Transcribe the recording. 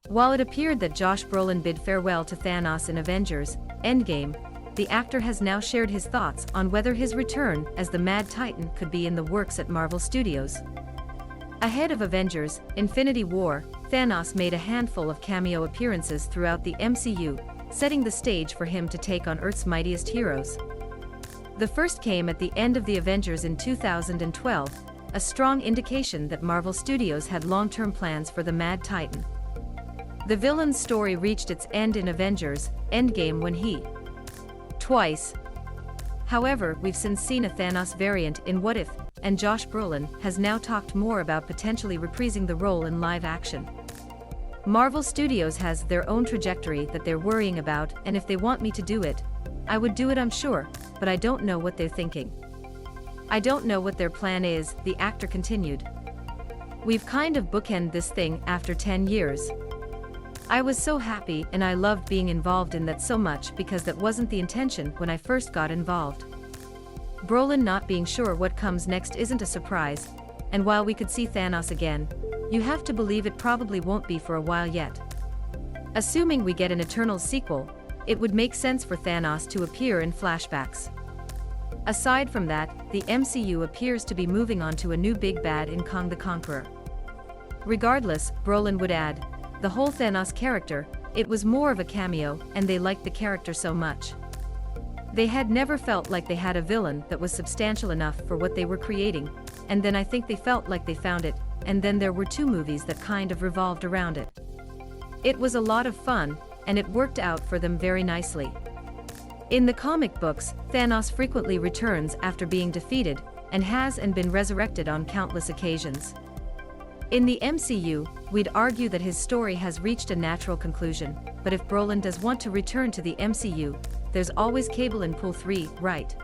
While it appeared that Josh Brolin bid farewell to Thanos in Avengers, Endgame, the actor has now shared his thoughts on whether his return as the Mad Titan could be in the works at Marvel Studios. Ahead of Avengers: Infinity War, Thanos made a handful of cameo appearances throughout the MCU, setting the stage for him to take on Earth's mightiest heroes. The first came at the end of the Avengers in 2012, a strong indication that Marvel Studios had long-term plans for the Mad Titan. The villain's story reached its end in Avengers: Endgame when he twice. However, we've since seen a Thanos variant in What If, and Josh Brolin has now talked more about potentially reprising the role in live action. Marvel Studios has their own trajectory that they're worrying about, and if they want me to do it, I would do it, I'm sure, but I don't know what they're thinking. I don't know what their plan is, the actor continued. We've kind of bookended this thing after 10 years. I was so happy and I loved being involved in that so much because that wasn't the intention when I first got involved. Brolin not being sure what comes next isn't a surprise, and while we could see Thanos again, you have to believe it probably won't be for a while yet. Assuming we get an Eternals sequel, it would make sense for Thanos to appear in flashbacks. Aside from that, the MCU appears to be moving on to a new big bad in Kong the Conqueror. Regardless, Brolin would add, the whole Thanos character, it was more of a cameo, and they liked the character so much. They had never felt like they had a villain that was substantial enough for what they were creating, and then I think they felt like they found it, and then there were 2 movies that kind of revolved around it. It was a lot of fun, and it worked out for them very nicely. In the comic books, Thanos frequently returns after being defeated, and has been resurrected on countless occasions. In the MCU, we'd argue that his story has reached a natural conclusion, but if Brolin does want to return to the MCU, there's always Cable in Pool 3, right?